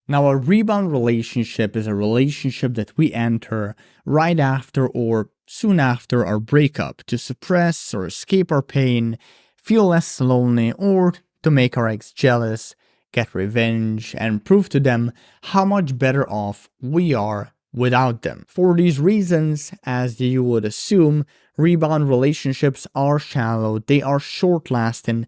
Now, a rebound relationship is a relationship that we enter right after or soon after our breakup to suppress or escape our pain, feel less lonely, or to make our ex jealous, get revenge, and prove to them how much better off we are without them. For these reasons, as you would assume, rebound relationships are shallow, they are short-lasting,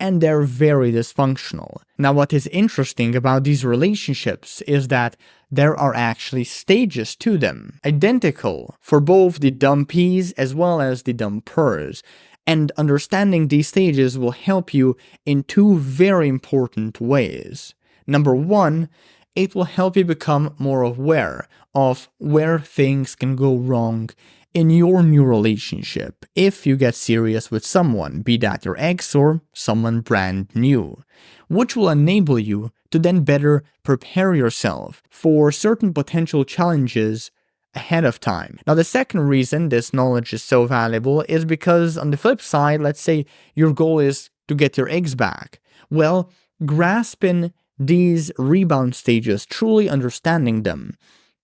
and they're very dysfunctional. Now, what is interesting about these relationships is that there are actually stages to them, identical for both the dumpees as well as the dumpers. And understanding these stages will help you in two very important ways. Number one, it will help you become more aware of where things can go wrong in your new relationship if you get serious with someone, be that your ex or someone brand new, which will enable you to then better prepare yourself for certain potential challenges ahead of time. Now, the second reason this knowledge is so valuable is because on the flip side, let's say your goal is to get your ex back. Well, grasping these rebound stages, truly understanding them,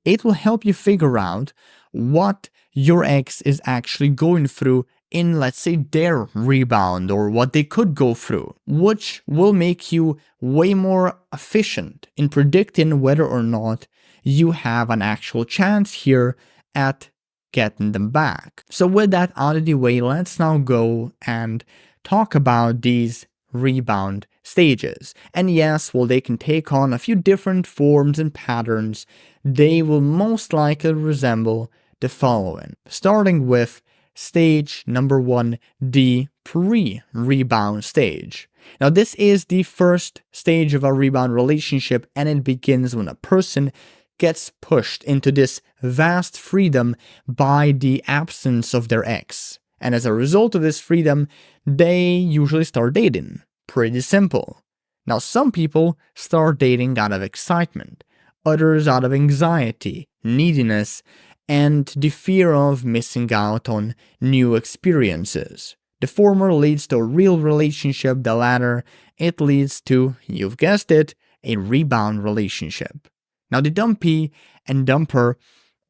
it will help you figure out what your ex is actually going through in, let's say, their rebound or what they could go through, which will make you way more efficient in predicting whether or not you have an actual chance here at getting them back. So with that out of the way, let's now go and talk about these rebound stages. And yes, while they can take on a few different forms and patterns, they will most likely resemble the following. Starting with stage number one, the pre-rebound stage. Now, this is the first stage of a rebound relationship, and it begins when a person gets pushed into this vast freedom by the absence of their ex. And as a result of this freedom, they usually start dating. Pretty simple. Now, some people start dating out of excitement, others out of anxiety, neediness, and the fear of missing out on new experiences. The former leads to a real relationship, the latter, it leads to, you've guessed it, a rebound relationship. Now, the dumpee and dumper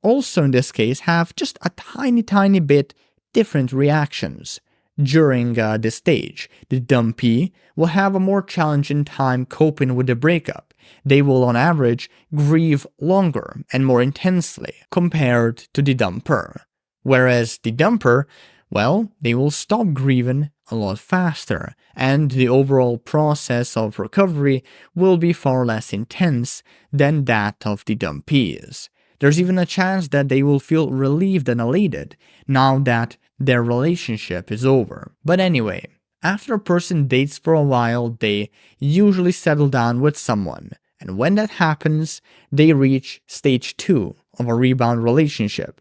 also in this case have just a tiny bit different reactions during this stage. The dumpee will have a more challenging time coping with the breakup. They will on average grieve longer and more intensely compared to the dumper. Whereas the dumper, well, they will stop grieving a lot faster, and the overall process of recovery will be far less intense than that of the dumpees. There's even a chance that they will feel relieved and elated now that their relationship is over. But anyway, after a person dates for a while, they usually settle down with someone, and when that happens, they reach stage 2 of a rebound relationship,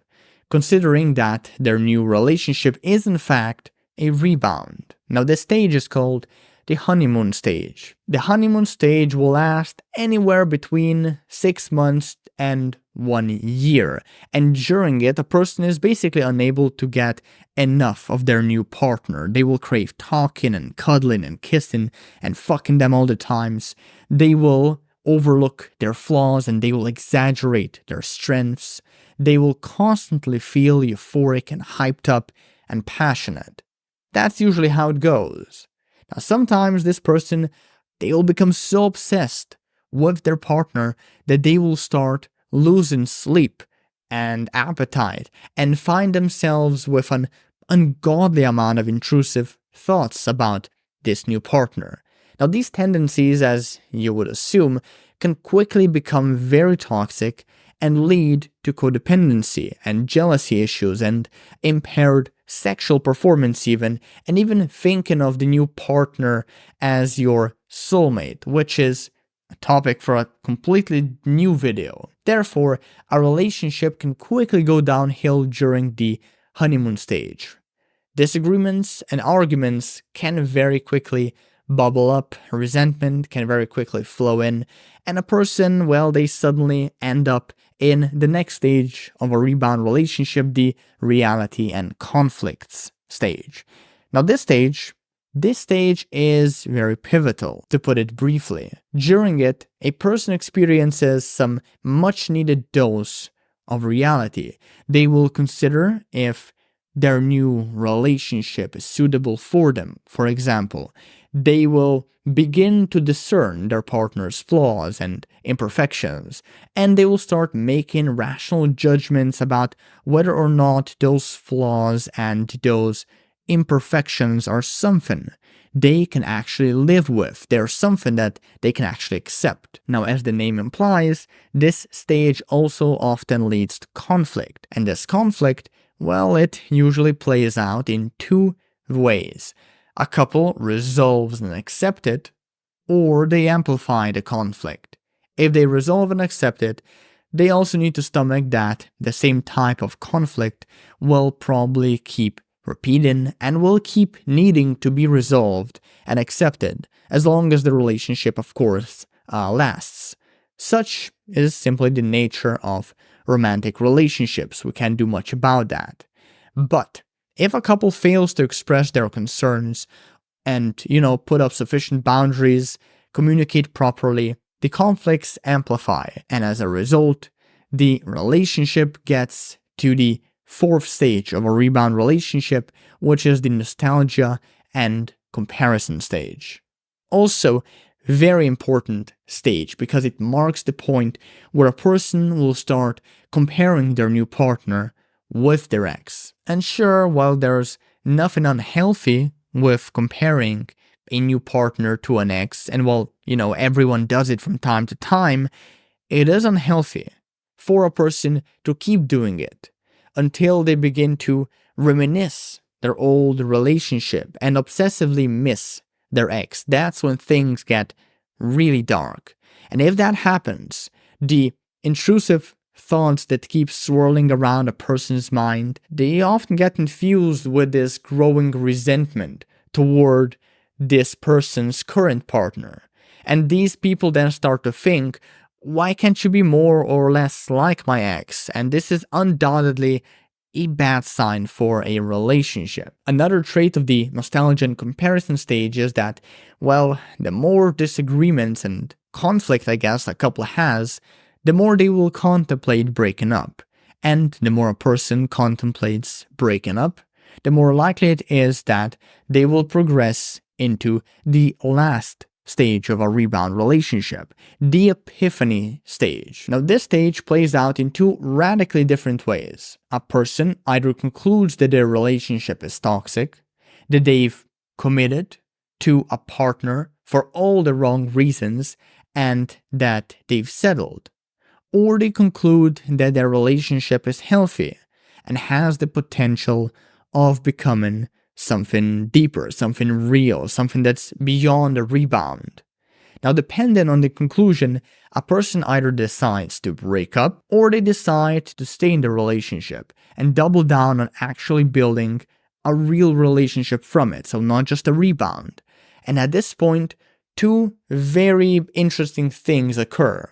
considering that their new relationship is in fact a rebound. Now, this stage is called the honeymoon stage. The honeymoon stage will last anywhere between 6 months and 1 year, and during it, a person is basically unable to get enough of their new partner. They will crave talking and cuddling and kissing and fucking them all the times. They will overlook their flaws and they will exaggerate their strengths. They will constantly feel euphoric and hyped up and passionate. That's usually how it goes. Now, sometimes this person, they will become so obsessed with their partner that they will start losing sleep and appetite and find themselves with an ungodly amount of intrusive thoughts about this new partner. Now, these tendencies, as you would assume, can quickly become very toxic and lead to codependency and jealousy issues and impaired sexual performance even, and even thinking of the new partner as your soulmate, which is a topic for a completely new video. Therefore, a relationship can quickly go downhill during the honeymoon stage. Disagreements and arguments can very quickly bubble up, resentment can very quickly flow in, and a person, well, they suddenly end up in the next stage of a rebound relationship, the reality and conflicts stage. Now, this stage This stage is very pivotal, to put it briefly. During it, a person experiences some much-needed dose of reality. They will consider if their new relationship is suitable for them. For example, they will begin to discern their partner's flaws and imperfections, and they will start making rational judgments about whether or not those flaws and those imperfections are something they can actually live with. They're something that they can actually accept. Now, as the name implies, this stage also often leads to conflict, and this conflict, well, it usually plays out in two ways. A couple resolves and accepts it, or they amplify the conflict. If they resolve and accept it, they also need to stomach that the same type of conflict will probably keep repeating and will keep needing to be resolved and accepted as long as the relationship, of course, lasts. Such is simply the nature of romantic relationships. We can't do much about that. But if a couple fails to express their concerns and, put up sufficient boundaries, communicate properly, the conflicts amplify, and as a result, the relationship gets to the fourth stage of a rebound relationship, which is the nostalgia and comparison stage. Also, very important stage because it marks the point where a person will start comparing their new partner with their ex. And sure, while there's nothing unhealthy with comparing a new partner to an ex, and while, everyone does it from time to time, it is unhealthy for a person to keep doing it until they begin to reminisce their old relationship and obsessively miss their ex. That's when things get really dark. And if that happens, the intrusive thoughts that keep swirling around a person's mind, they often get confused with this growing resentment toward this person's current partner. And these people then start to think, why can't you be more or less like my ex? And this is undoubtedly a bad sign for a relationship. Another trait of the nostalgia and comparison stage is that, well, the more disagreements and conflict, I guess, a couple has, the more they will contemplate breaking up. And the more a person contemplates breaking up, the more likely it is that they will progress into the last stage of a rebound relationship, the epiphany stage. Now, this stage plays out in two radically different ways. A person either concludes that their relationship is toxic, that they've committed to a partner for all the wrong reasons, and that they've settled, or they conclude that their relationship is healthy and has the potential of becoming something deeper, something real, something that's beyond a rebound. Now, depending on the conclusion, a person either decides to break up or they decide to stay in the relationship and double down on actually building a real relationship from it, so not just a rebound. And at this point, two very interesting things occur.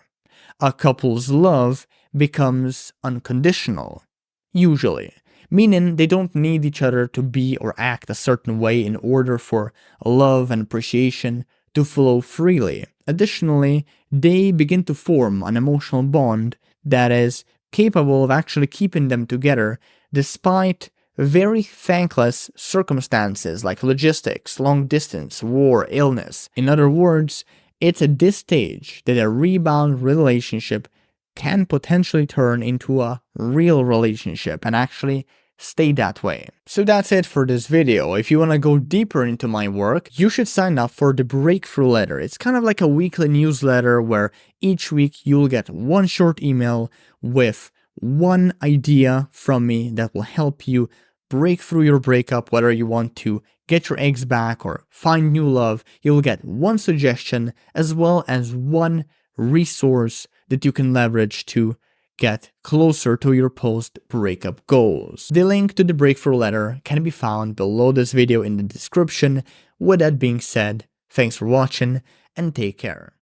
A couple's love becomes unconditional, usually, meaning they don't need each other to be or act a certain way in order for love and appreciation to flow freely. Additionally, they begin to form an emotional bond that is capable of actually keeping them together despite very thankless circumstances like logistics, long distance, war, illness. In other words, it's at this stage that a rebound relationship can potentially turn into a real relationship and actually stay that way. So that's it for this video. If you want to go deeper into my work, you should sign up for the Breakthrough Letter. It's kind of like a weekly newsletter where each week you'll get one short email with one idea from me that will help you break through your breakup, whether you want to get your ex back or find new love. You'll get one suggestion as well as one resource that you can leverage to get closer to your post-breakup goals. The link to the Breakthrough Letter can be found below this video in the description. With that being said, thanks for watching and take care.